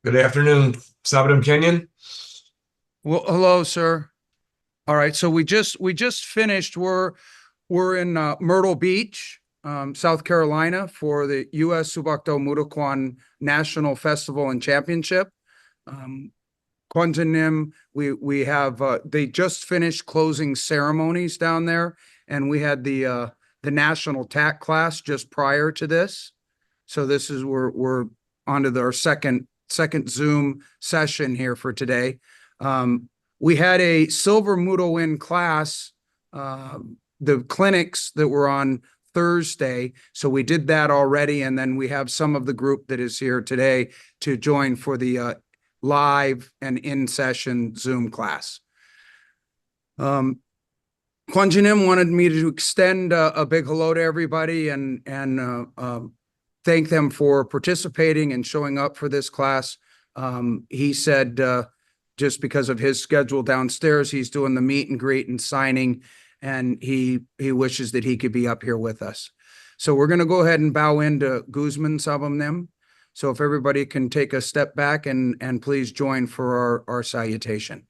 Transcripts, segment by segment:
Good afternoon, Sabadam Kenyon. Well, hello, sir. All right, so we just finished. We're in Myrtle Beach, South Carolina, for the U.S. Subakdo Kwan National Festival and Championship. Kwan Jang Nim, we have they just finished closing ceremonies down there, and we had the national TAC class just prior to this. So this is we're onto our second Zoom session here for today. We had a silver Moo Do In class, the clinics that were on Thursday. So we did that already. And then we have some of the group that is here today to join for the live and in-session Zoom class. Kwan Jang Nim wanted me to extend a big hello to everybody and thank them for participating and showing up for this class. He said just because of his schedule downstairs, he's doing the meet and greet and signing, and he wishes that he could be up here with us. So we're going to go ahead and bow into Guzman Sabam Nim. So if everybody can take a step back and please join for our salutation.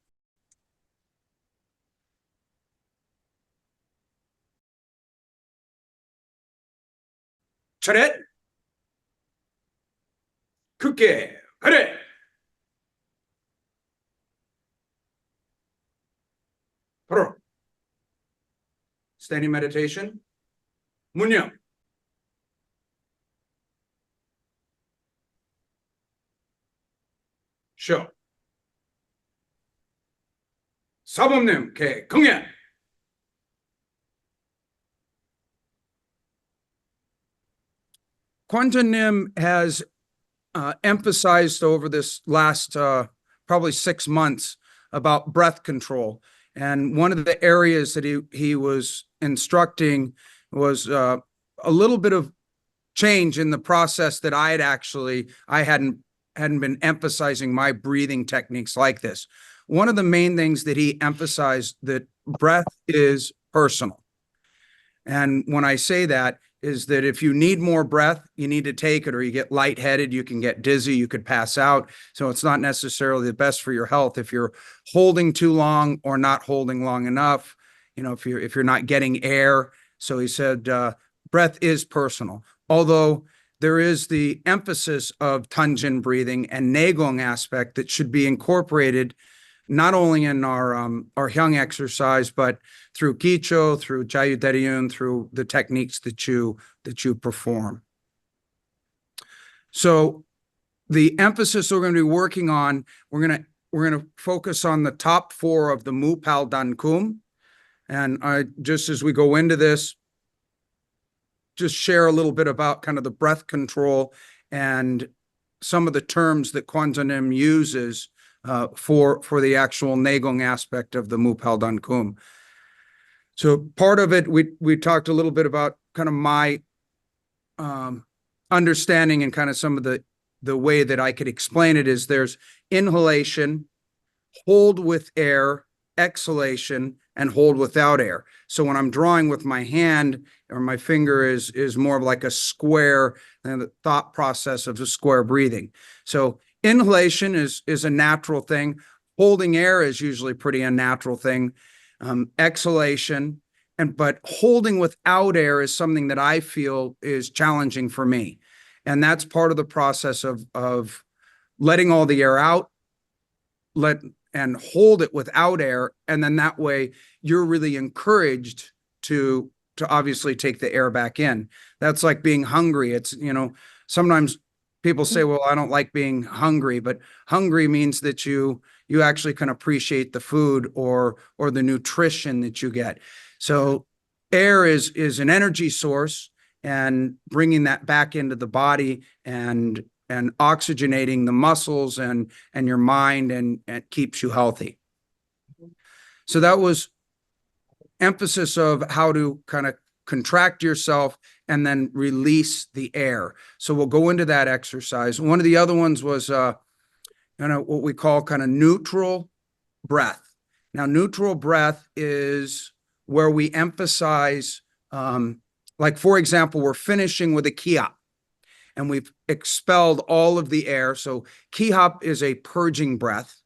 차렷! 크게 하래! 바로 standing meditation. 문영. 쉬어. 사범님 개 경연. Kwan Jang Nim has emphasized over this last probably 6 months about breath control. And one of the areas that he was instructing was a little bit of change in the process that I hadn't been emphasizing my breathing techniques like this. One of the main things that he emphasized, that breath is personal. And when I say that, is that if you need more breath, you need to take it, or you get lightheaded, you can get dizzy, you could pass out. So it's not necessarily the best for your health if you're holding too long or not holding long enough, if you're not getting air. So he said, breath is personal. Although there is the emphasis of Tanjin breathing and Negong aspect that should be incorporated not only in our Hyung exercise, but through Kicho, through Jayu Deriyun, through the techniques that you perform. So the emphasis we're going to be working on, we're going to focus on the top 4 of the Mu Pal Dan Kum. And just as we go into this, just share a little bit about kind of the breath control and some of the terms that Kwan Jang Nim uses for the actual Negong aspect of the Mu Pal Dan Kum. So part of it, we talked a little bit about kind of my understanding and kind of some of the way that I could explain it is there's inhalation, hold with air, exhalation, and hold without air. So when I'm drawing with my hand or my finger is more of like a square, and the thought process of a square breathing. So inhalation is a natural thing. Holding air is usually pretty unnatural thing. Exhalation, but holding without air is something that I feel is challenging for me. And that's part of the process of letting all the air out, and hold it without air. And then that way you're really encouraged to obviously take the air back in. That's like being hungry. It's, sometimes people say, well, I don't like being hungry, but hungry means that you actually can appreciate the food or the nutrition that you get. So air is an energy source, and bringing that back into the body and oxygenating the muscles and your mind and keeps you healthy. So that was emphasis of how to kind of contract yourself and then release the air. So we'll go into that exercise. One of the other ones was what we call kind of neutral breath. Now, neutral breath is where we emphasize, like, for example, we're finishing with a kia. and we've expelled all of the air. So ki hop is a purging breath.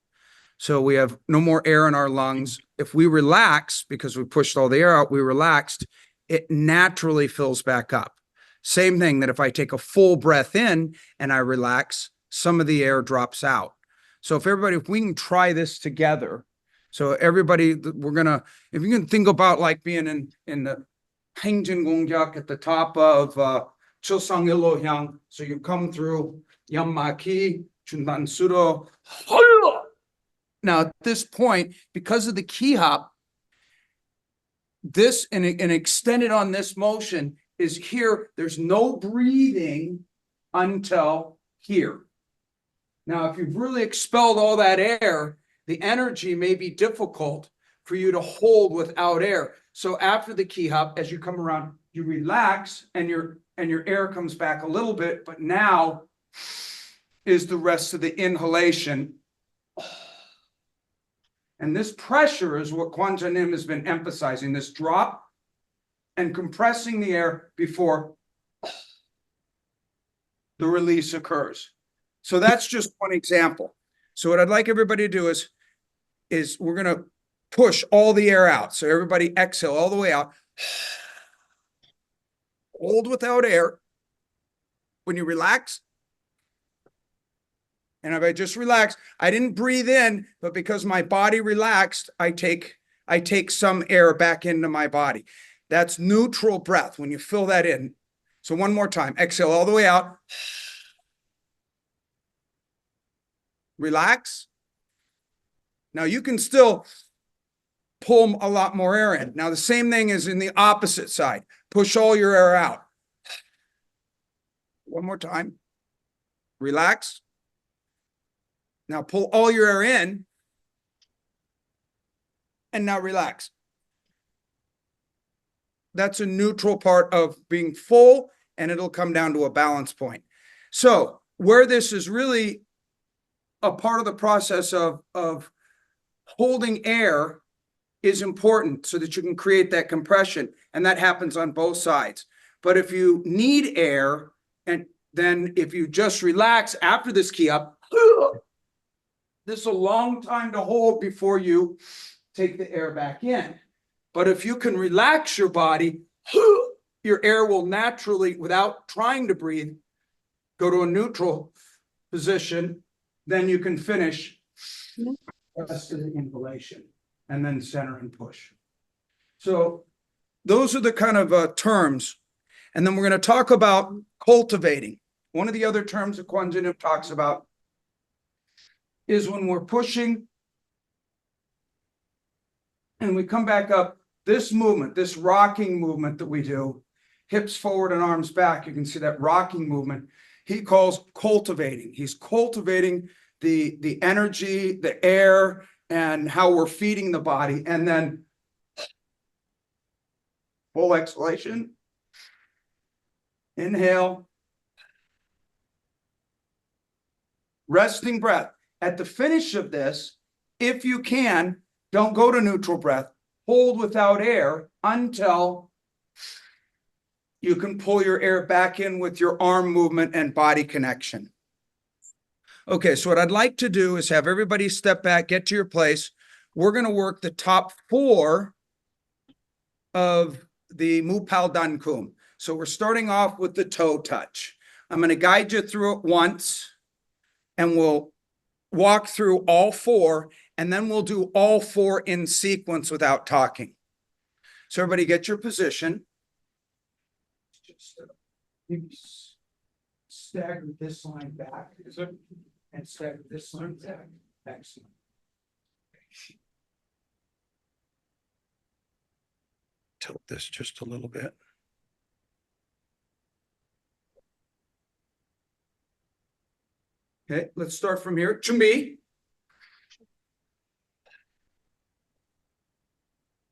So we have no more air in our lungs. If we relax, because we pushed all the air out, we relaxed, it naturally fills back up. Same thing that if I take a full breath in and I relax, some of the air drops out. So if we can try this together. So everybody, if you can think about like being in the 행진 공작 at the top of 칠성일로향. So you come through 연마키, 준단수로, now at this point, because of the ki hop, this and extended on this motion is here. There's no breathing until here. Now, if you've really expelled all that air, the energy may be difficult for you to hold without air. So after the ki hop, as you come around, you relax and your air comes back a little bit, but now is the rest of the inhalation. And this pressure is what Kwan Jang Nim has been emphasizing, this drop and compressing the air before the release occurs. So that's just one example. So what I'd like everybody to do is we're going to push all the air out. So everybody exhale all the way out. Hold without air. When you relax, and if I just relax, I didn't breathe in, but because my body relaxed, I take some air back into my body. That's neutral breath when you fill that in. So one more time, exhale all the way out. Relax. Now you can still pull a lot more air in. Now the same thing is in the opposite side. Push all your air out. One more time. Relax. Now pull all your air in. And now relax. That's a neutral part of being full, and it'll come down to a balance point. So where this is really a part of the process of holding air is important so that you can create that compression, and that happens on both sides. But if you need air, and then if you just relax after this ki up, this is a long time to hold before you take the air back in. But if you can relax your body, your air will naturally, without trying to breathe, go to a neutral position. Then you can finish the rest of the inhalation and then center and push. So those are the kind of terms. And then we're going to talk about cultivating. One of the other terms that Kwan Jang Nim talks about is when we're pushing and we come back up, this movement, this rocking movement that we do, hips forward and arms back, you can see that rocking movement, he calls cultivating. He's cultivating the energy, the air, and how we're feeding the body. And then full exhalation, inhale, resting breath. At the finish of this, if you can, don't go to neutral breath. Hold without air until you can pull your air back in with your arm movement and body connection. Okay, so what I'd like to do is have everybody step back, get to your place. We're going to work the top 4 of the Moo Do In. So we're starting off with the toe touch. I'm going to guide you through it once, and we'll walk through all 4, and then we'll do all 4 in sequence without talking. So everybody get your position. Just stagger this line back. Is it? And stagger this line back. Excellent. Tilt this just a little bit. Okay, let's start from here. 준비.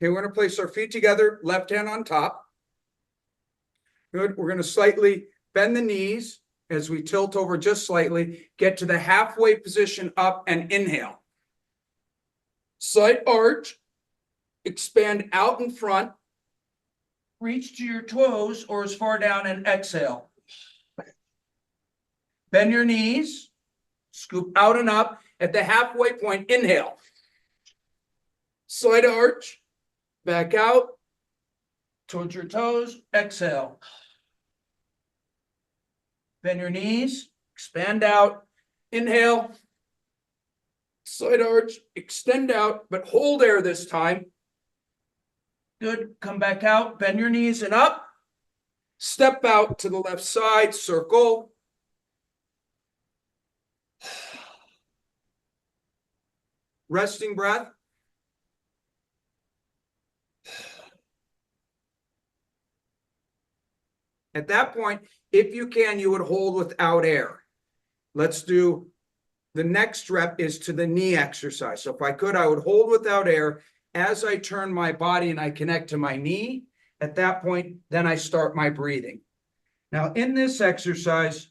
Okay, we're going to place our feet together, left hand on top. Good. We're going to slightly bend the knees as we tilt over just slightly. Get to the halfway position up and inhale. Slight arch. Expand out in front. Reach to your toes or as far down and exhale. Bend your knees, scoop out and up. At the halfway point, inhale. Slight arch, back out, towards your toes, exhale. Bend your knees, expand out, inhale, slight arch, extend out, but hold air this time. Good, come back out, bend your knees and up. Step out to the left side, circle. Resting breath. At that point, if you can, you would hold without air. Let's do the next rep is to the knee exercise. So if I could, I would hold without air as I turn my body and I connect to my knee. At that point, then I start my breathing. Now in this exercise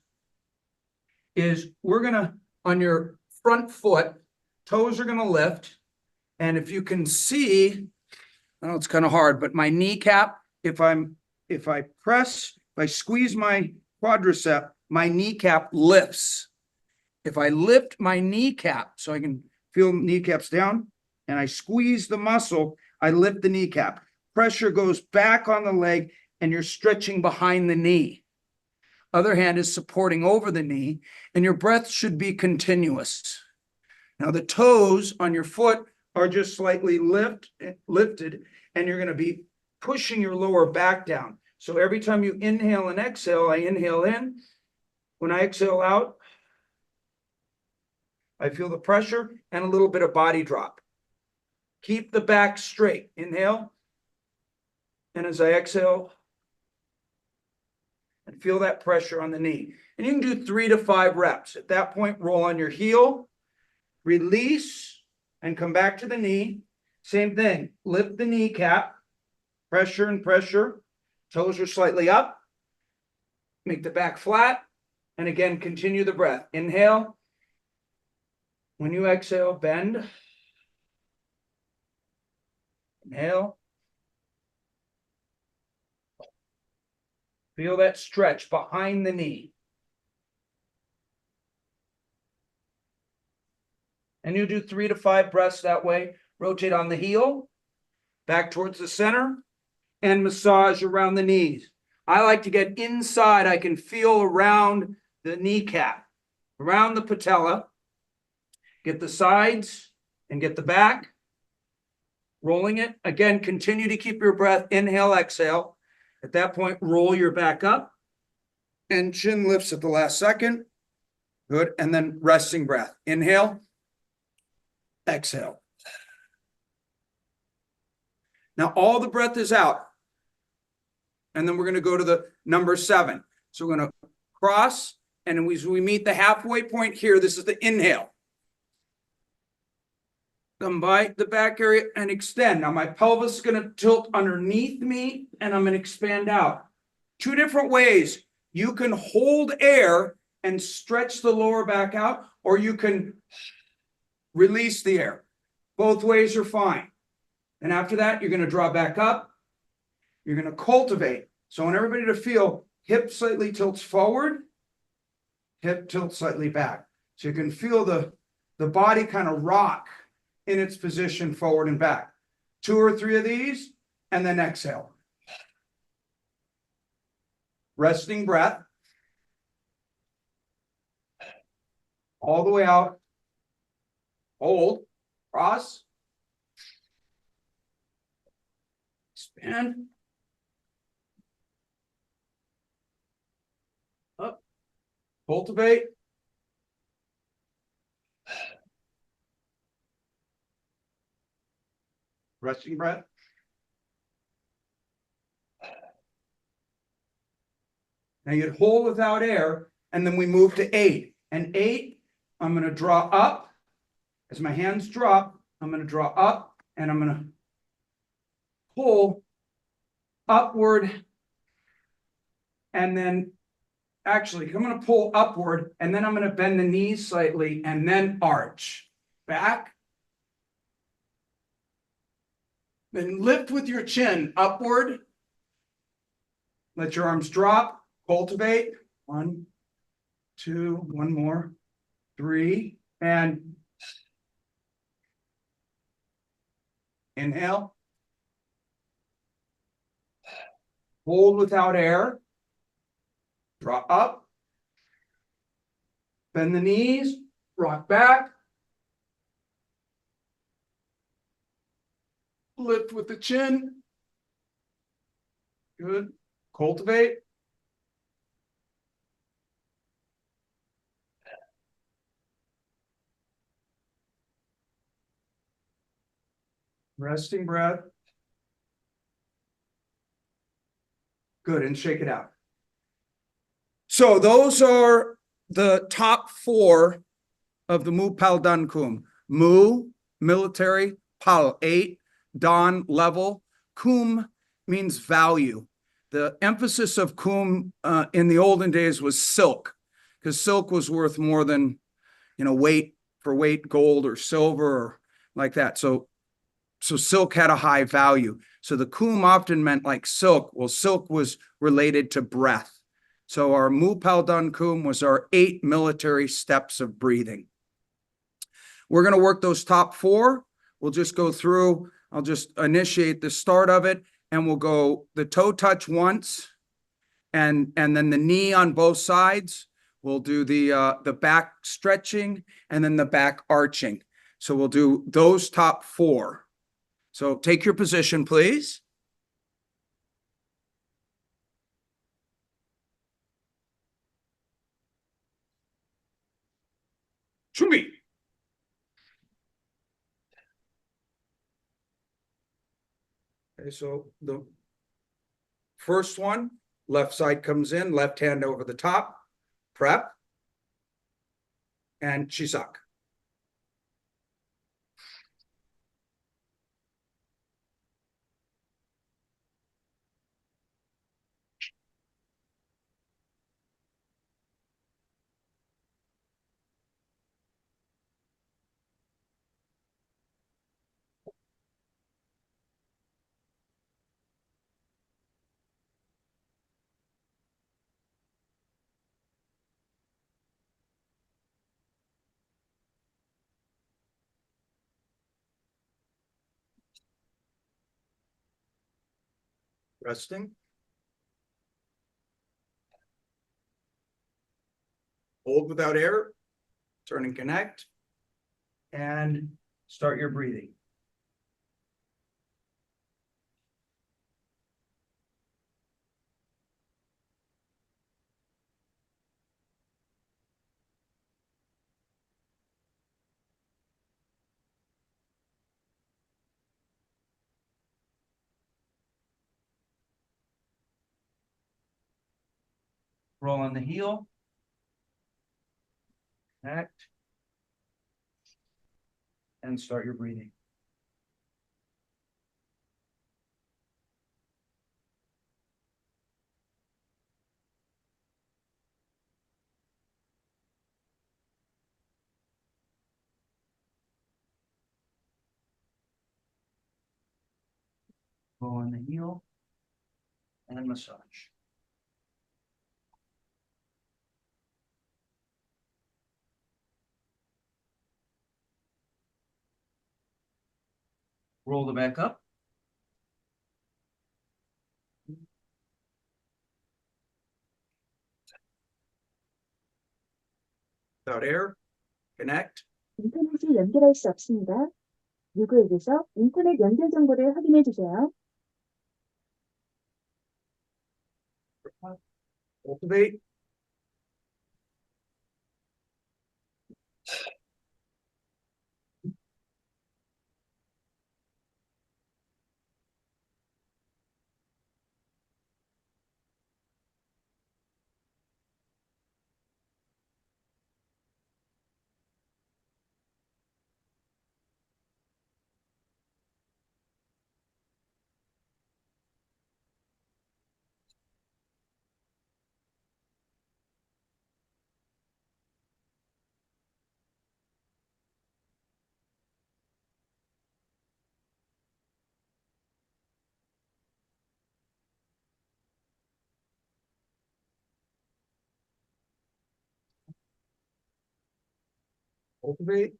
is we're gonna, on your front foot, toes are gonna lift. And if you can see, I know it's kind of hard, but my kneecap, if I squeeze my quadricep, my kneecap lifts. If I lift my kneecap, so I can feel kneecaps down, and I squeeze the muscle, I lift the kneecap. Pressure goes back on the leg, and you're stretching behind the knee. Other hand is supporting over the knee, and your breath should be continuous. Now the toes on your foot are just slightly lifted, and you're going to be pushing your lower back down. So every time you inhale and exhale, I inhale in. When I exhale out, I feel the pressure and a little bit of body drop. Keep the back straight. Inhale. And as I exhale, and feel that pressure on the knee. And you can do 3 to 5 reps. At that point, roll on your heel, release, and come back to the knee. Same thing. Lift the kneecap. Pressure and pressure. Toes are slightly up. Make the back flat. And again, continue the breath. Inhale. When you exhale, bend. Inhale. Feel that stretch behind the knee. And you do 3 to 5 breaths that way. Rotate on the heel, back towards the center, and massage around the knees. I like to get inside. I can feel around the kneecap, around the patella. Get the sides and get the back. Rolling it. Again, continue to keep your breath. Inhale, exhale. At that point, roll your back up. And chin lifts at the last second. Good. And then resting breath. Inhale. Exhale. Now all the breath is out. And then we're going to go to the number 7. So we're going to cross. And we meet the halfway point here. This is the inhale. Come by the back area and extend. Now my pelvis is going to tilt underneath me and I'm going to expand out. 2 different ways. You can hold air and stretch the lower back out, or you can release the air. Both ways are fine. And after that, you're going to draw back up. You're going to cultivate. So I want everybody to feel hip slightly tilts forward, hip tilts slightly back. So you can feel the body kind of rock in its position forward and back. 2 or 3 of these, and then exhale. Resting breath. All the way out. Hold. Cross. Expand. Up. Cultivate. Resting breath. Now you'd hold without air, and then we move to 8. And 8, I'm going to draw up. As my hands drop, I'm going to draw up, and I'm going to pull upward. And then, actually, I'm going to pull upward, and then I'm going to bend the knees slightly, and then arch. Back. Then lift with your chin upward. Let your arms drop. Cultivate. 1, 2, one more, 3, and inhale. Hold without air. Draw up. Bend the knees. Rock back. Lift with the chin. Good. Cultivate. Resting breath. Good, and shake it out. So those are the top 4 of the Moo Pal Dan Kum. Moo, military, Pal, 8, Dan, level. Kum means value. The emphasis of Kum in the olden days was silk, because silk was worth more than, weight for weight, gold or silver or like that. So silk had a high value. So the kum often meant like silk. Well, silk was related to breath. So our Moo Pal Dan Kum was our 8 military steps of breathing. We're going to work those top 4. We'll just go through. I'll just initiate the start of it, and we'll go the toe touch once, and then the knee on both sides. We'll do the back stretching and then the back arching. So we'll do those top 4. So take your position, please. Chumi. Okay, so the first one, left side comes in, left hand over the top, prep, and chisak. Resting. Hold without air, turn and connect, and start your breathing. Roll on the heel, connect, and start your breathing. Roll on the heel and massage. Roll the back up. Without air, connect. 인터넷이 연결할 수 없습니다. 누구에게서 인터넷 연결 정보를 확인해 주세요. Cultivate. Cultivate.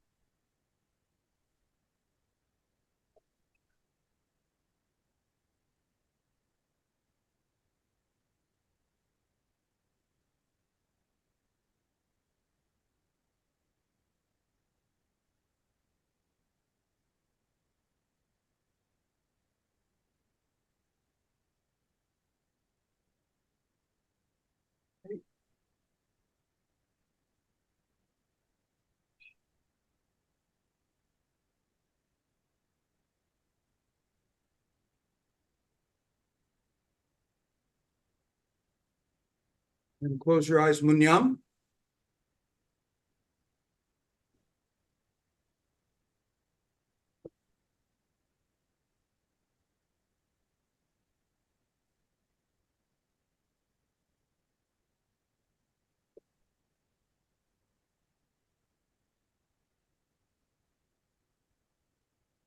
And close your eyes, Munyam.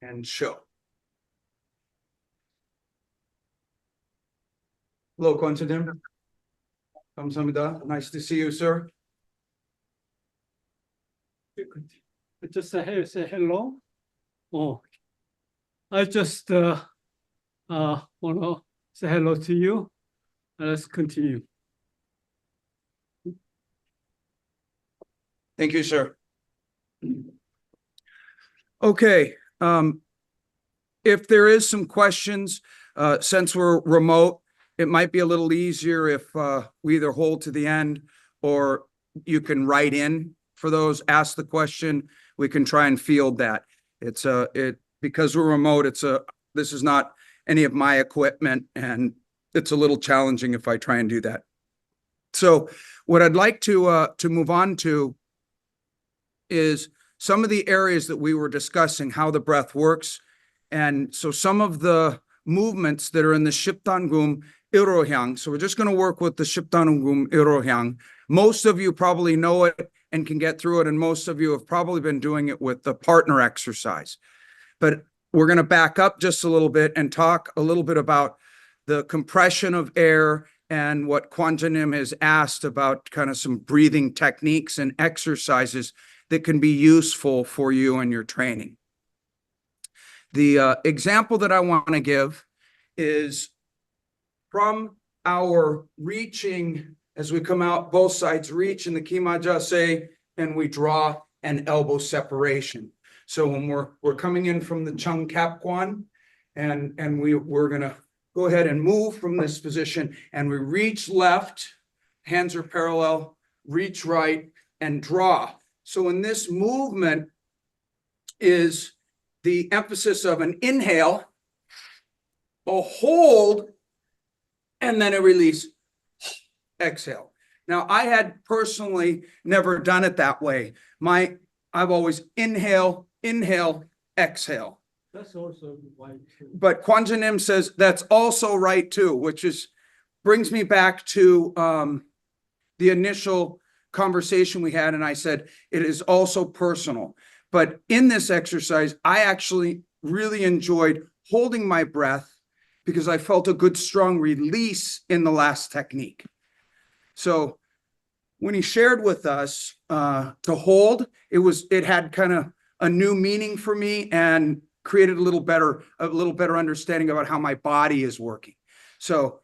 And show. Hello, Kwan Jang Nim. Kamsahamnida. Nice to see you, sir. Just say hello. Oh, I just want to say hello to you. Let's continue. Thank you, sir. Okay, if there is some questions, since we're remote, it might be a little easier if we either hold to the end or you can write in for those, ask the question. We can try and field that. It's because we're remote, this is not any of my equipment, and it's a little challenging if I try and do that. So what I'd like to move on to is some of the areas that we were discussing, how the breath works. And so some of the movements that are in the Shiptangum Irohyang. So we're just going to work with the Shiptangum Irohyang. Most of you probably know it and can get through it. And most of you have probably been doing it with the partner exercise. But we're going to back up just a little bit and talk a little bit about the compression of air and what Kwan Jang Nim has asked about kind of some breathing techniques and exercises that can be useful for you in your training. The example that I want to give is from our reaching, as we come out, both sides reach in the Kima Jase, and we draw an elbow separation. So when we're coming in from the Chung Kap Kwan, and we're going to go ahead and move from this position, and we reach left, hands are parallel, reach right, and draw. So in this movement is the emphasis of an inhale, a hold, and then a release, exhale. Now, I had personally never done it that way. I've always inhale, inhale, exhale. That's also right too. But Kwan Jang Nim says that's also right too, which brings me back to the initial conversation we had, and I said it is also personal. But in this exercise, I actually really enjoyed holding my breath because I felt a good strong release in the last technique. So when he shared with us to hold, it had kind of a new meaning for me and created a little better understanding about how my body is working. So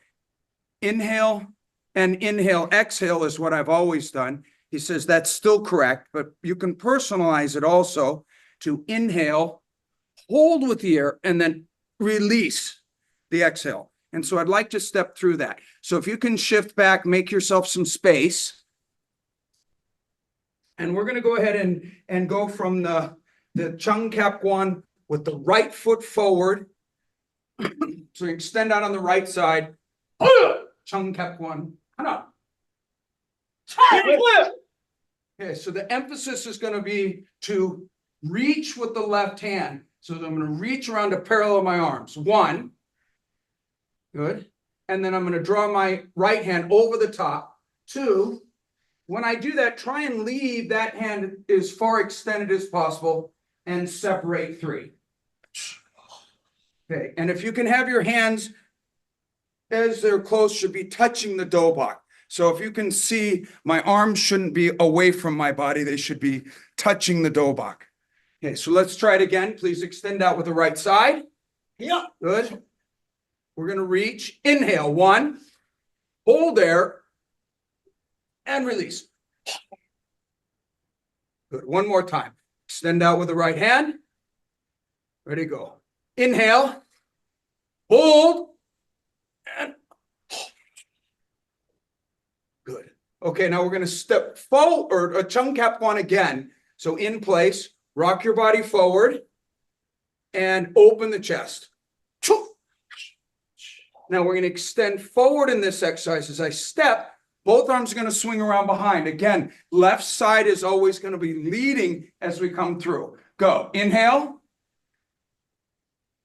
inhale and inhale, exhale is what I've always done. He says that's still correct, but you can personalize it also to inhale, hold with the air, and then release the exhale. And so I'd like to step through that. So if you can shift back, make yourself some space. And we're going to go ahead and go from the Chung Kap Kwan with the right foot forward. So you extend out on the right side. Chung Kap Kwan. Okay, so the emphasis is going to be to reach with the left hand. So I'm going to reach around to parallel my arms. 1. Good. And then I'm going to draw my right hand over the top. 2. When I do that, try and leave that hand as far extended as possible and separate 3. Okay, and if you can have your hands as they're close, should be touching the Bahk. So if you can see, my arms shouldn't be away from my body. They should be touching the dobak. Okay, so let's try it again. Please extend out with the right side. Yeah, good. We're going to reach. Inhale, 1. Hold air. And release. Good. One more time. Extend out with the right hand. Ready, go. Inhale. Hold. And good. Okay, now we're going to step forward, a chung cap one again. So in place, rock your body forward and open the chest. Now we're going to extend forward in this exercise. As I step, both arms are going to swing around behind. Again, left side is always going to be leading as we come through. Go. Inhale.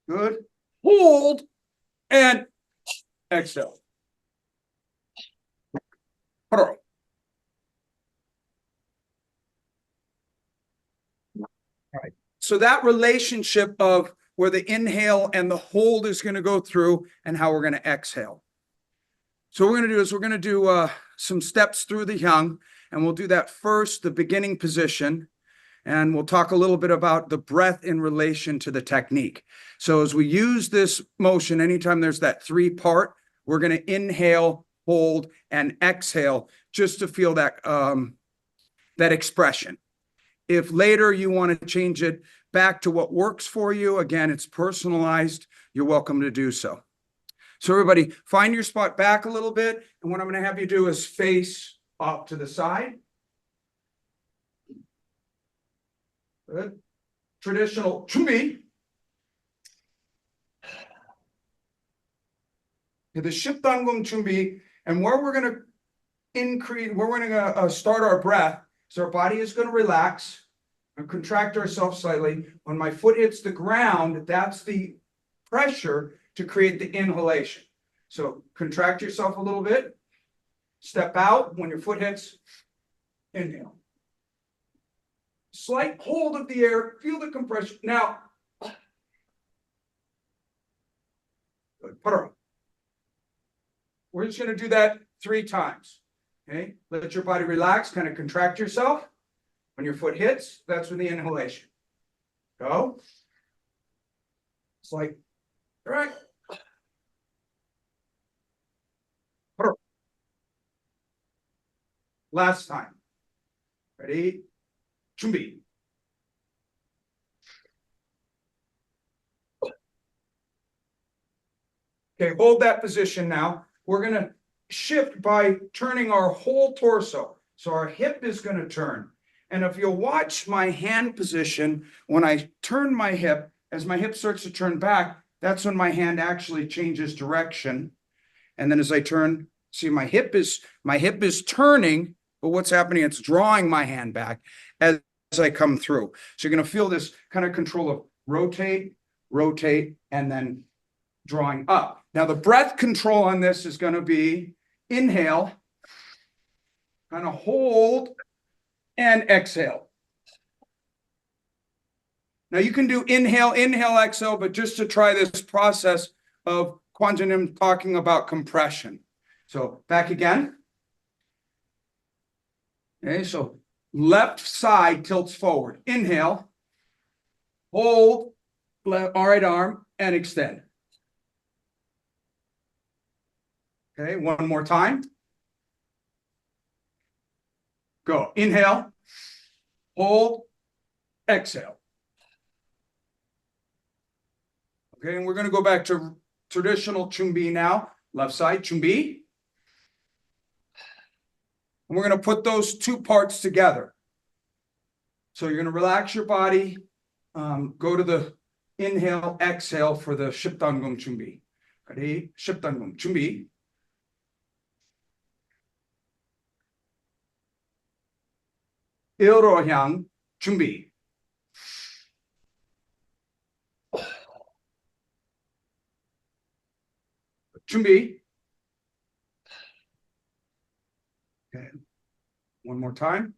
Good. Hold. And exhale. All right. So that relationship of where the inhale and the hold is going to go through and how we're going to exhale. So what we're going to do is we're going to do some steps through the hyang, and we'll do that first, the beginning position, and we'll talk a little bit about the breath in relation to the technique. So as we use this motion, anytime there's that 3-part, we're going to inhale, hold, and exhale just to feel that, that expression. If later you want to change it back to what works for you, again, it's personalized, you're welcome to do so. So everybody, find your spot back a little bit, and what I'm going to have you do is face off to the side. Good. Traditional 준비. The 십단금 준비, and where we're going to increase, where we're going to start our breath, so our body is going to relax and contract ourselves slightly. When my foot hits the ground, that's the pressure to create the inhalation. So contract yourself a little bit, step out. When your foot hits, inhale. Slight hold of the air, feel the compression. Now, good. We're just going to do that 3 times. Okay, let your body relax, kind of contract yourself. When your foot hits, that's when the inhalation. Go. It's like, all right. Last time. Ready? 준비. Okay, hold that position now. We're going to shift by turning our whole torso. So our hip is going to turn. And if you'll watch my hand position, when I turn my hip, as my hip starts to turn back, that's when my hand actually changes direction. And then as I turn, see my hip is turning, but what's happening, it's drawing my hand back as I come through. So you're going to feel this kind of control of rotate, rotate, and then drawing up. Now the breath control on this is going to be inhale, kind of hold, and exhale. Now you can do inhale, inhale, exhale, but just to try this process of Kwan Jang Nim talking about compression. So back again. Okay, so left side tilts forward. Inhale, hold, left, right arm, and extend. Okay, one more time. Go. Inhale, hold, exhale. Okay, and we're going to go back to traditional 준비 now. Left side, 준비. And we're going to put those 2 parts together. So you're going to relax your body, go to the inhale, exhale for the 십단금 준비. Ready? 십단금 준비. 일로 향 준비. 준비. Okay. One more time.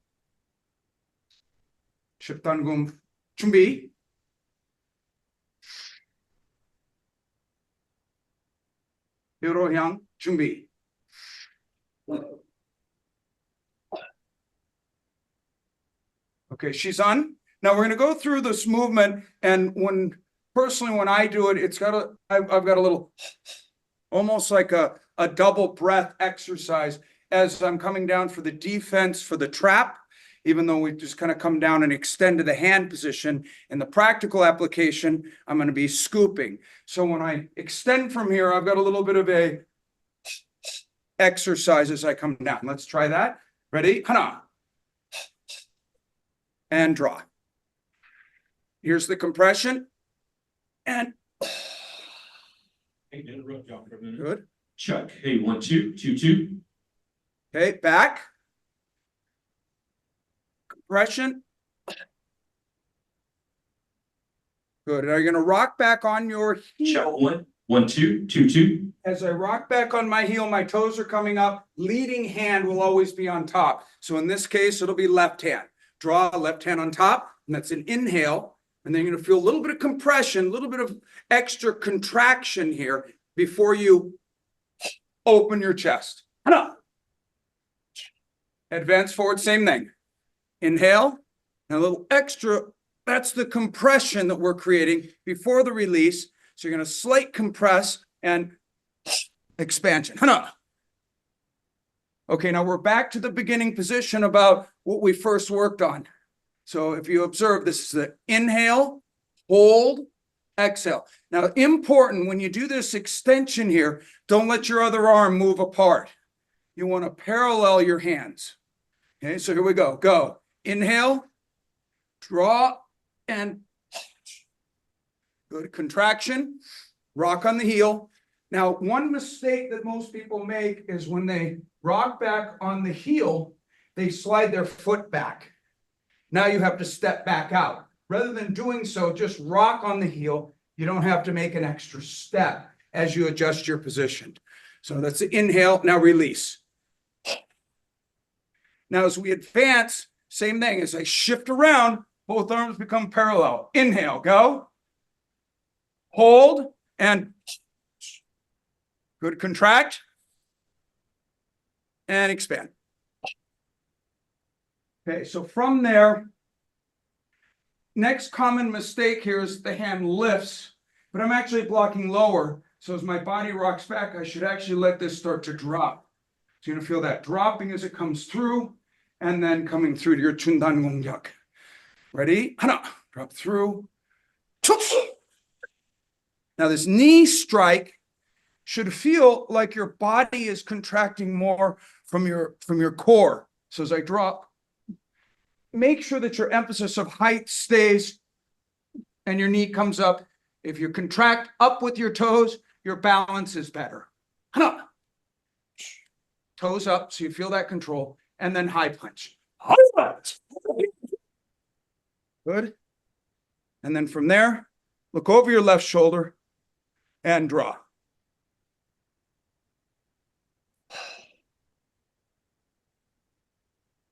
십단금 준비. 일로 향 준비. Okay, she's on. Now we're gonna go through this movement, and personally, when I do it, I've got a little, almost like a double breath exercise as I'm coming down for the defense for the trap, even though we just kind of come down and extend to the hand position. In the practical application, I'm going to be scooping. So when I extend from here, I've got a little bit of a exercise as I come down. Let's try that. Ready? Hana. And draw. Here's the compression. And Hey, interrupt y'all for a minute. good. Chuck, hey, 1, 2, 2, 2. Okay, back. Compression. Good. Now you're going to rock back on your heel. Chuck, 1, 1, 2, 2, 2. As I rock back on my heel, my toes are coming up. Leading hand will always be on top. So in this case, it'll be left hand. Draw left hand on top, and that's an inhale. And then you're going to feel a little bit of compression, a little bit of extra contraction here before you open your chest. Advance forward, same thing. Inhale, and a little extra. That's the compression that we're creating before the release. So you're going to slight compress and expansion. Okay, now we're back to the beginning position about what we first worked on. So if you observe, this is the inhale, hold, exhale. Now, important when you do this extension here, don't let your other arm move apart. You want to parallel your hands. Okay, so here we go. Go. Inhale, draw, and good contraction. Rock on the heel. Now, one mistake that most people make is when they rock back on the heel, they slide their foot back. Now you have to step back out. Rather than doing so, just rock on the heel. You don't have to make an extra step as you adjust your position. So that's the inhale. Now release. Now as we advance, same thing. As I shift around, both arms become parallel. Inhale, go. Hold, and good, contract. And expand. Okay, so from there, next common mistake here is the hand lifts, but I'm actually blocking lower. So as my body rocks back, I should actually let this start to drop. So you're gonna feel that dropping as it comes through, and then coming through to your chundan gongyak. Ready? Hana, drop through. Now this knee strike should feel like your body is contracting more from your core. So as I drop, make sure that your emphasis of height stays and your knee comes up. If you contract up with your toes, your balance is better. Toes up so you feel that control, and then high punch. Good. And then from there, look over your left shoulder and draw.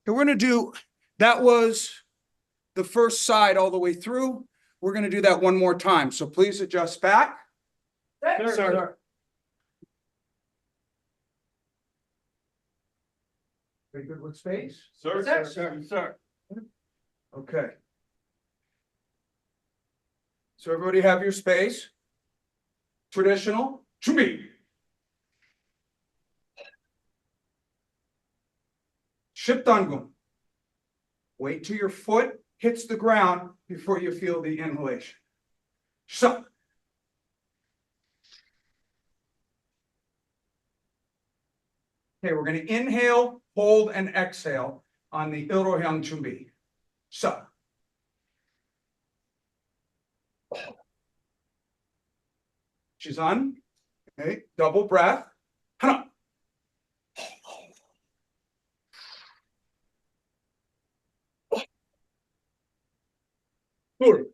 Okay, we're going to do, that was the first side all the way through. We're going to do that one more time. So please adjust back. Sir. Very good with space. Sir. Okay. So everybody have your space. Traditional. Chumbi. Shiptangun. Wait till your foot hits the ground before you feel the inhalation. So. Okay, we're going to inhale, hold, and exhale on the Ilrohyang Chumbi. So. She's on. Okay, double breath. Hana. Good.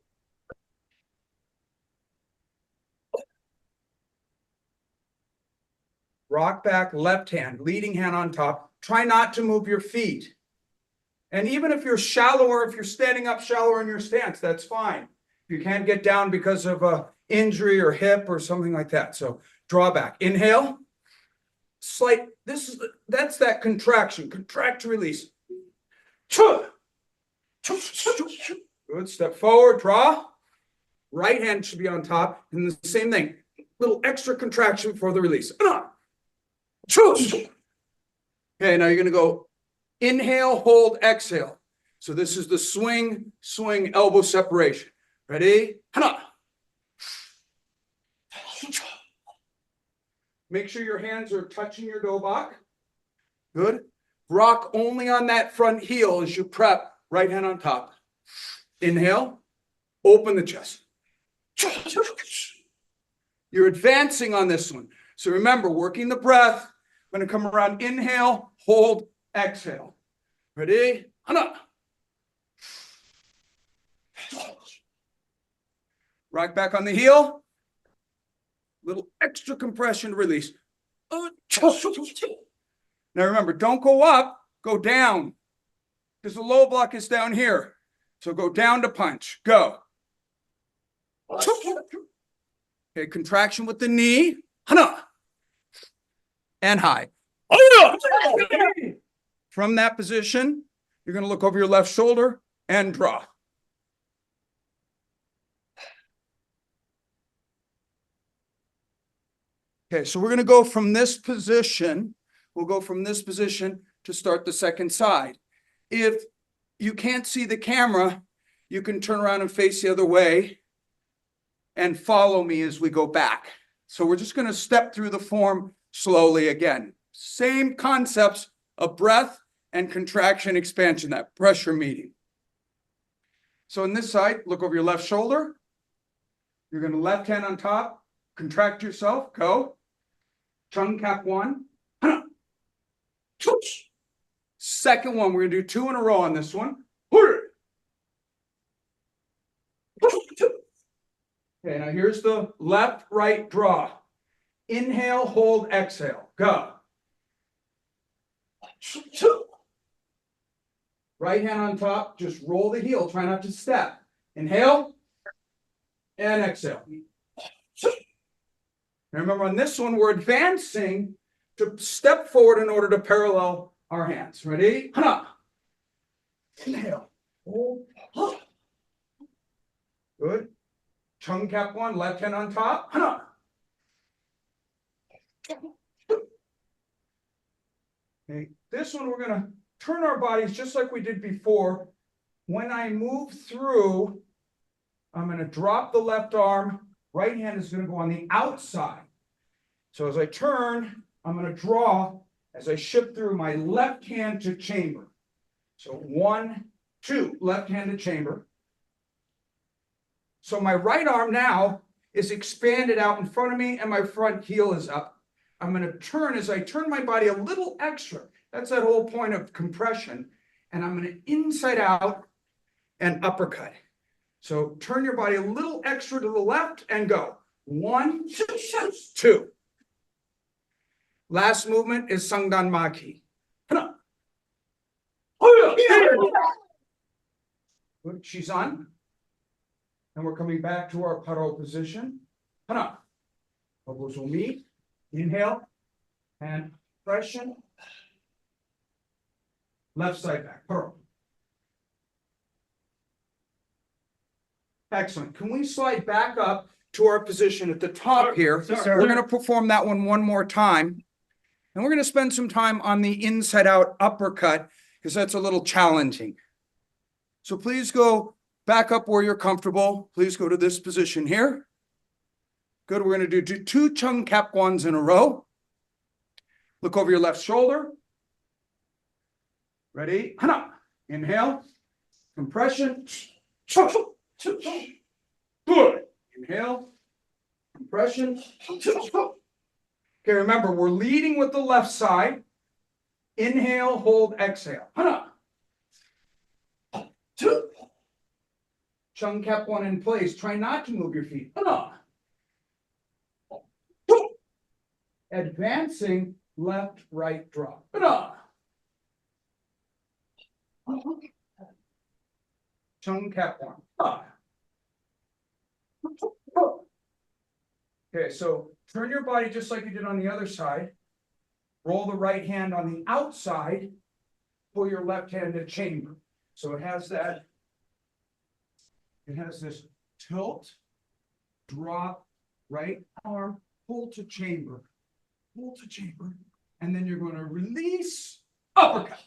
Rock back, left hand, leading hand on top. Try not to move your feet. And even if you're shallower, if you're standing up shallower in your stance, that's fine. You can't get down because of a injury or hip or something like that. So draw back. Inhale. Slight. That's that contraction. Contract to release. Good, step forward, draw. Right hand should be on top, and the same thing. Little extra contraction before the release. Okay, now you're gonna go inhale, hold, exhale. So this is the swing, swing, elbow separation. Ready? Make sure your hands are touching your Bahk. Good. Rock only on that front heel as you prep. Right hand on top. Inhale, open the chest. You're advancing on this one. So remember, working the breath. Going to come around, inhale, hold, exhale. Ready? Rock back on the heel. Little extra compression release. Now remember, don't go up, go down. Because the low block is down here. So go down to punch. Go. Okay, contraction with the knee. And high. From that position, you're going to look over your left shoulder and draw. Okay, so we're going to go from this position. We'll go from this position to start the second side. If you can't see the camera, you can turn around and face the other way and follow me as we go back. So we're just going to step through the form slowly again. Same concepts of breath and contraction, expansion, that pressure meeting. So on this side, look over your left shoulder. You're going to left hand on top, contract yourself, go. Chung cap one. Second one, we're going to do 2 in a row on this one. Okay, now here's the left, right draw. Inhale, hold, exhale. Go. Right hand on top, just roll the heel. Try not to step. Inhale and exhale. Now remember, on this one, we're advancing to step forward in order to parallel our hands. Ready? Inhale. Hold. Good. Chung cap one, left hand on top. Okay. This one, we're going to turn our bodies just like we did before. When I move through, I'm going to drop the left arm. Right hand is going to go on the outside. So as I turn, I'm going to draw as I shift through my left hand to chamber. So 1, 2, left hand to chamber. So my right arm now is expanded out in front of me and my front heel is up. I'm going to turn as I turn my body a little extra. That's that whole point of compression. And I'm going to inside out and uppercut. So turn your body a little extra to the left and go. 1, 2. Last movement is Sangdan Maki. Good, she's on. And we're coming back to our paro position. Elbows will meet. Inhale and compression. Left side back. Paro. Excellent. Can we slide back up to our position at the top here? We're going to perform that one more time. And we're going to spend some time on the inside out uppercut because that's a little challenging. So please go back up where you're comfortable. Please go to this position here. Good. We're going to do 2 chung cap ones in a row. Look over your left shoulder. Ready? Inhale. Compression. Good. Inhale. Compression. Okay, remember, we're leading with the left side. Inhale, hold, exhale. Chung cap one in place. Try not to move your feet. Advancing, left, right, drop. Chung cap one. Okay, so turn your body just like you did on the other side. Roll the right hand on the outside. Pull your left hand to chamber. So it has that It has this tilt, drop, right arm, pull to chamber, and then you're going to release, uppercut,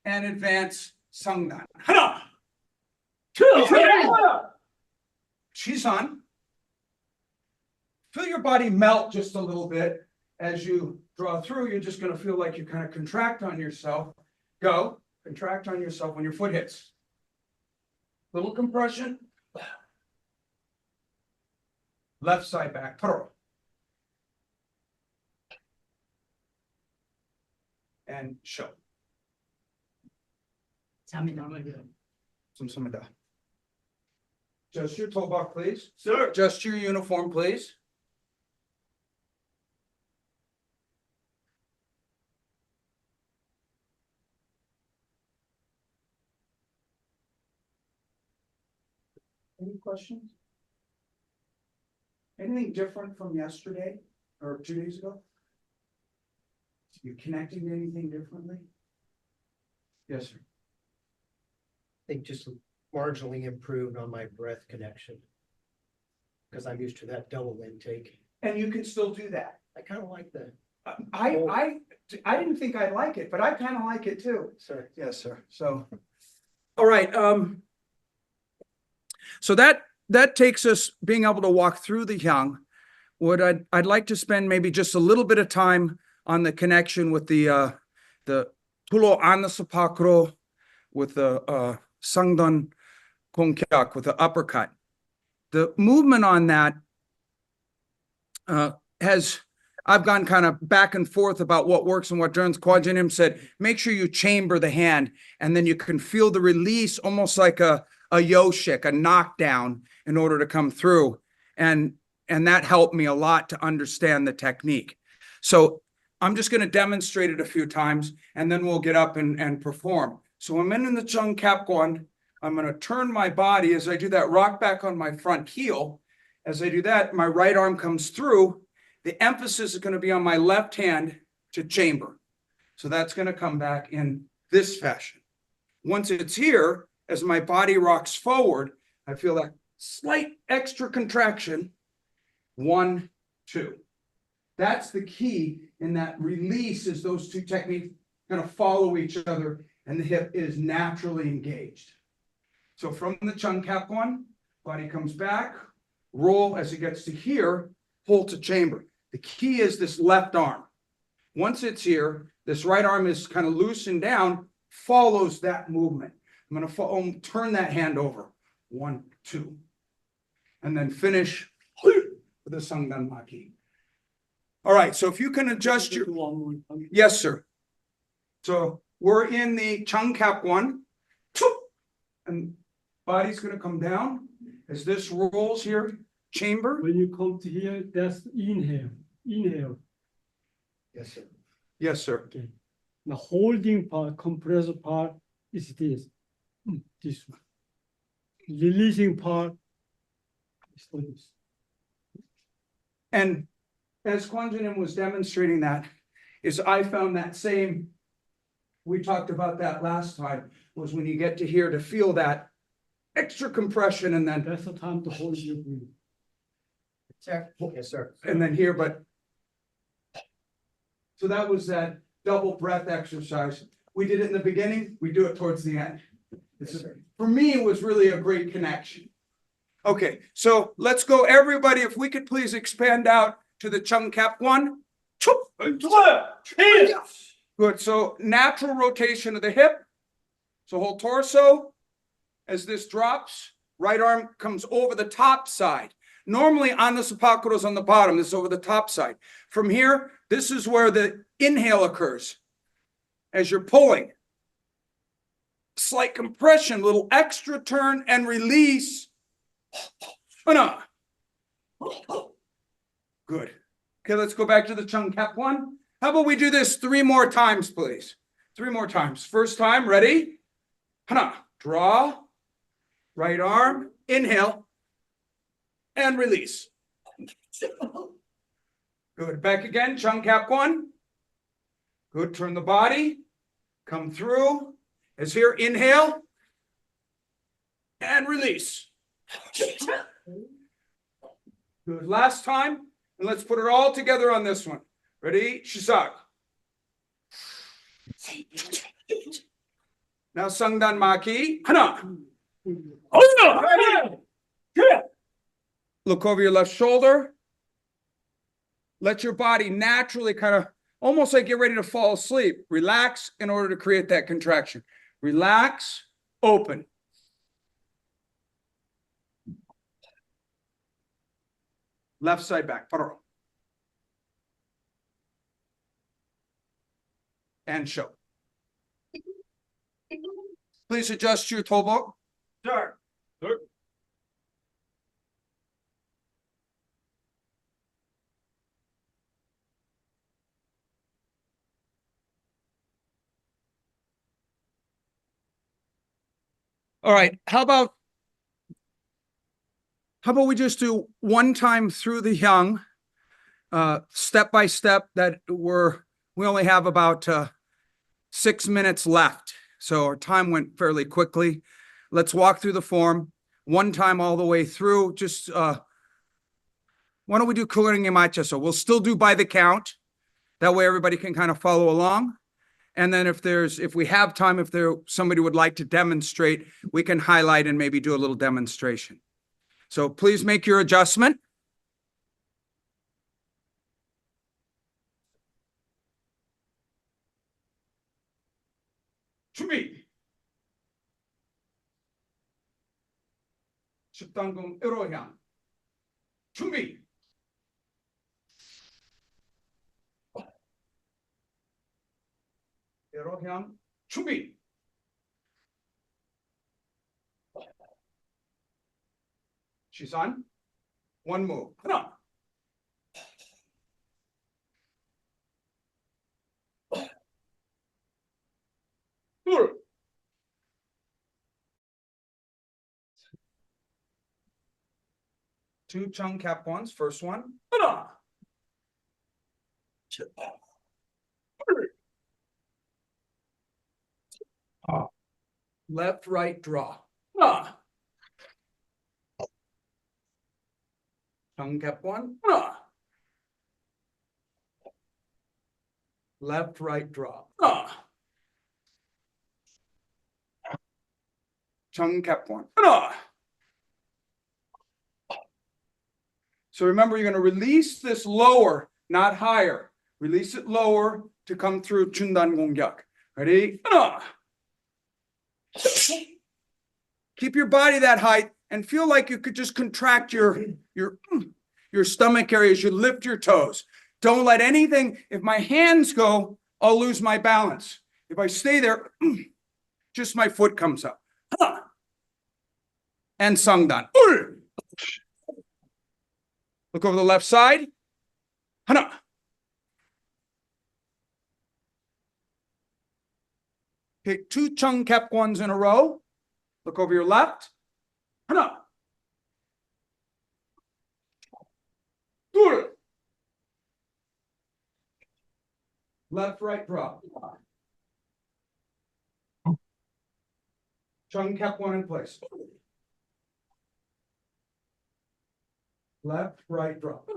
and advance Sangdan. Hana! Shisan. Feel your body melt just a little bit as you draw through. You're just going to feel like you kind of contract on yourself. Go. Contract on yourself when your foot hits. Little compression. Left side back. Paro. And show. Samsamada. Just your toe buck, please. Sir. Just your uniform, please. Any questions? Anything different from yesterday or 2 days ago? You connecting to anything differently? Yes, sir. I think just marginally improved on my breath connection. Because I'm used to that double intake. And you can still do that. I kind of like that. I didn't think I'd like it, but I kind of like it too. Sorry. Yes, sir. So, all right. So that takes us being able to walk through the Hyang. What I'd like to spend maybe just a little bit of time on the connection with the Tulo Anasapakro, with the Sangdan Kongkyak, with the uppercut. The movement on that I've gone kind of back and forth about what works and what doesn't. Kwan Jang Nim said, make sure you chamber the hand, and then you can feel the release almost like a yoshik, a knockdown, in order to come through. And that helped me a lot to understand the technique. So I'm just going to demonstrate it a few times, and then we'll get up and perform. So I'm in the Chung Kapkwan. I'm going to turn my body as I do that, rock back on my front heel. As I do that, my right arm comes through. The emphasis is going to be on my left hand to chamber. So that's going to come back in this fashion. Once it's here, as my body rocks forward, I feel that slight extra contraction. 1, 2. That's the key in that release, is those two techniques kind of follow each other and the hip is naturally engaged. So from the Chung Kapkwan, body comes back, roll as it gets to here, pull to chamber. The key is this left arm. Once it's here, this right arm is kind of loosened down, follows that movement. I'm going to turn that hand over. 1, 2. And then finish with the Sangdan Maki. All right, so if you can adjust your... Yes, sir. So we're in the Chung Kapkwan. And body's going to come down as this rolls here. Chamber. When you come to here, that's inhale. Inhale. Yes, sir. Yes, sir. Okay. The holding part, compressor part is this. This one. Releasing part is this. And as Kwan Jang Nim was demonstrating that, is I found that same, we talked about that last time, was when you get to here to feel that extra compression, and then That's the time to hold your breath. Sir. Yes, sir. and then here, but so that was that double breath exercise. We did it in the beginning, we do it towards the end. This is, for me, it was really a great connection. Okay, so let's go, everybody, if we could please expand out to the Chung Kapkwan. Good, so natural rotation of the hip. So whole torso, as this drops, right arm comes over the top side. Normally Anasapakura is on the bottom, this is over the top side. From here, this is where the inhale occurs. As you're pulling. Slight compression, little extra turn and release. Good. Okay, let's go back to the Chung Kapkwan. How about we do this 3 more times, please? 3 more times. First time, ready? Hana, draw, right arm, inhale, and release. Good, back again, Chung Kapkwan. Good, turn the body, come through. As here, inhale, And release. Good. Last time. And let's put it all together on this one. Ready? Shisak. Now Sangdan Maki. Hana. Look over your left shoulder. Let your body naturally kind of almost like get ready to fall asleep. Relax in order to create that contraction. Relax, open. Left side back. And show. Please adjust your tobok. Sir. Sir. All right. How about we just do one time through the hyang, step by step, that we only have about 6 minutes left. So our time went fairly quickly. Let's walk through the form one time all the way through. Just why don't we do kulering imacha? So we'll still do by the count. That way everybody can kind of follow along. And then if we have time, if somebody would like to demonstrate, we can highlight and maybe do a little demonstration. So please make your adjustment. 준비. 10단금 1호향. 준비. 에로향 준비. 시선. One move. 하나. 둘. Two tongue cap ones. First one. 하나. 둘. Left, right, draw. Tongue cap one. Left, right, draw. Tongue cap one. So remember, you're going to release this lower, not higher. Release it lower to come through Chundan Gonggyak. Ready? Keep your body that height and feel like you could just contract your stomach area as you lift your toes. Don't let anything, if my hands go, I'll lose my balance. If I stay there, just my foot comes up. And Sangdan. Look over the left side. Hana. Take two chung cap ones in a row. Look over your left. Hana. 둘. Left, right, drop. Chung cap one in place. Left, right, drop.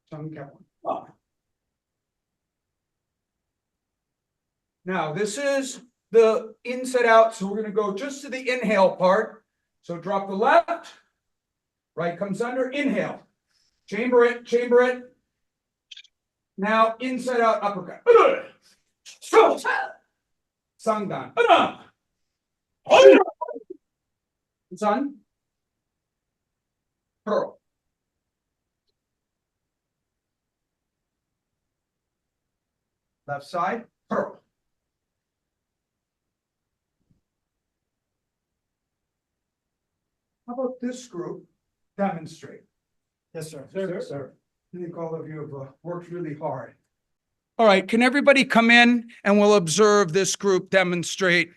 Chung cap one. Now, this is the inside out, so we're going to go just to the inhale part. So drop the left, right comes under, inhale. Chamber it. Now, inside out uppercut. Sangdan. Sun. Pearl. Left side, pearl. How about this group demonstrate? Yes, sir. Sir. I think all of you have worked really hard. All right, can everybody come in and we'll observe this group demonstrate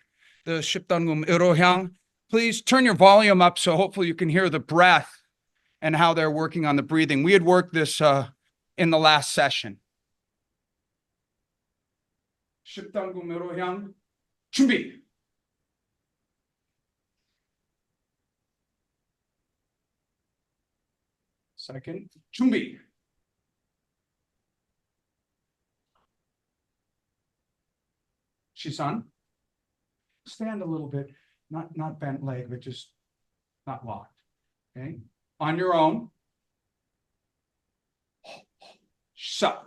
the 십단금 의로향? Please turn your volume up so hopefully you can hear the breath and how they're working on the breathing. We had worked this in the last session. 십단금 의로향 준비. Second, 준비. She's on. Stand a little bit, not bent leg, but just not locked. Okay, on your own. Shut.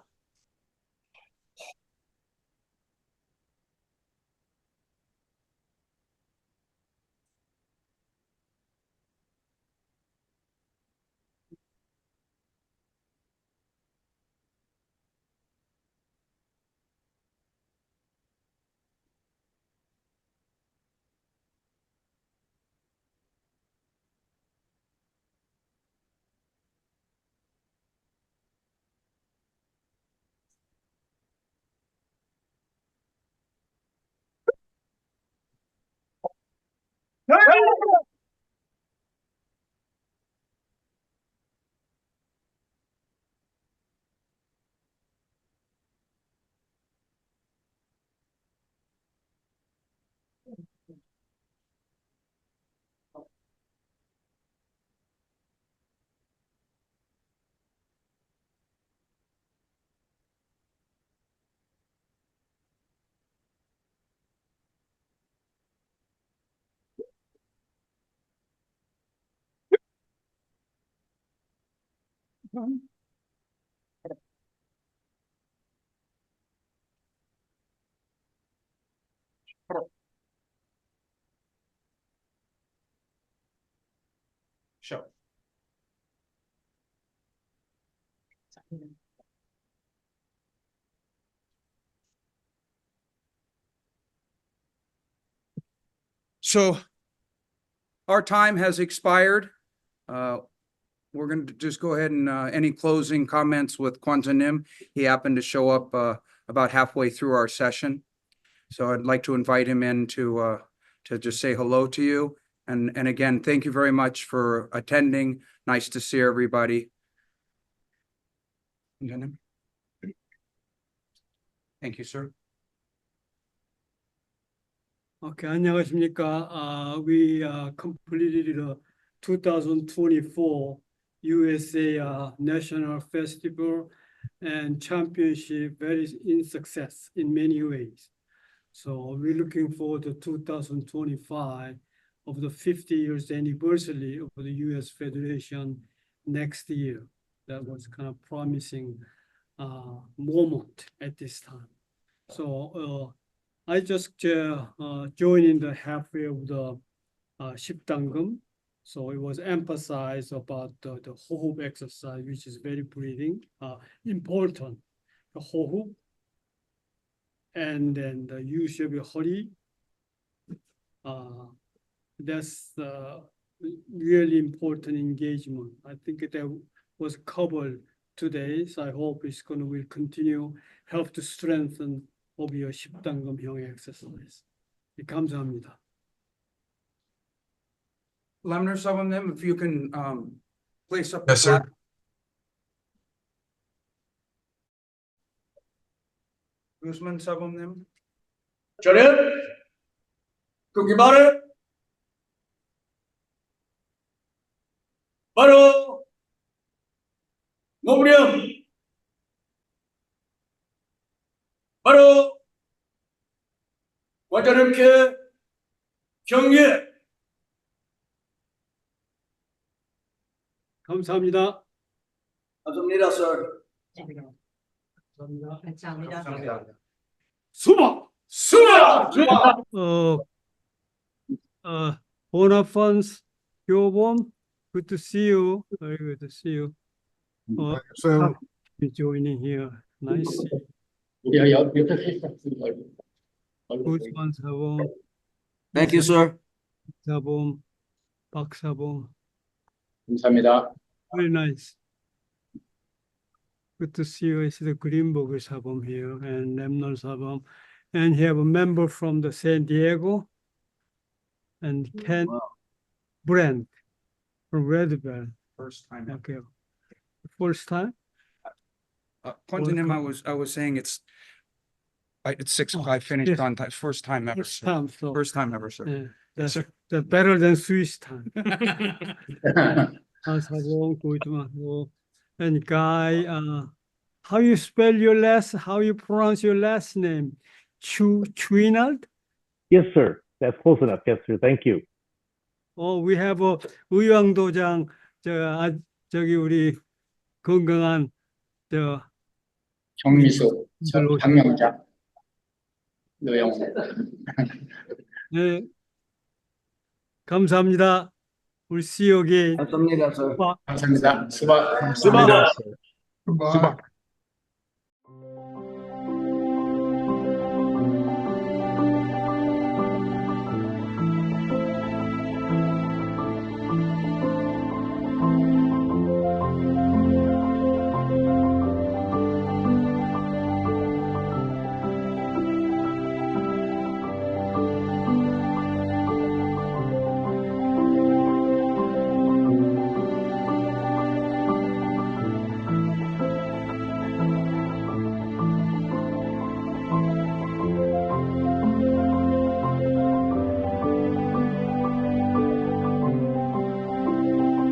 Show. So our time has expired. We're going to just go ahead and any closing comments with Kwan Jang Nim. He happened to show up about halfway through our session. So I'd like to invite him in to just say hello to you. And again, thank you very much for attending. Nice to see everybody. Thank you, sir. Okay, 안녕하십니까. We completed the 2024 USA National Festival and Championship very in success in many ways. So we're looking forward to 2025 of the 50 years anniversary of the US Federation next year. That was kind of promising moment at this time. So I just joined in the halfway of the 십당금. So it was emphasized about the 호흡 exercise, which is very breathing, important. The 호흡, and then the use of your 허리. That's really important engagement. I think that was covered today. So I hope it's going to will continue help to strengthen of your 십당금형 exercise. 감사합니다. Lemner, some of them, if you can place up. Yes, the sir. Guzman, some of them. 저는 그 기말을 바로 노무령 바로 와자름께 경계 감사합니다. 감사합니다, sir. 감사합니다. 수박 수박 Bonafons, 교범, good to see you. Very good to see you. So, Joining here. Nice. Guzman 사범, Thank you, sir. 사범, 박 사범. 감사합니다. Very nice. Good to see you. I see the Greenberg 사범 here and Lemner 사범. And you have a member from the San Diego and Ken Brent from Red Bell. First time. Okay. First time? Kwan Jang Nim, I was saying It's 6 o'clock. I finished yes. on time. First time ever, Next sir. time, so First time ever, sir. yeah, Yes, sir. that's better than Swiss time. 사고 고이트만 and guy how you spell your last how you pronounce your last name? Chouinard? Yes, sir. That's close enough. Yes, sir. Thank you. We have a 의왕도장 저기 우리 건강한 저 정미수, 들어오시고. 박명자, 노영호. 네. 감사합니다. We'll see you again. 감사합니다, sir. 감사합니다. 수박. Yes, sir. Goodbye.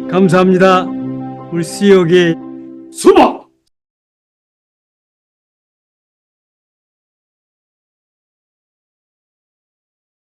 감사합니다. We'll see you again. 수박!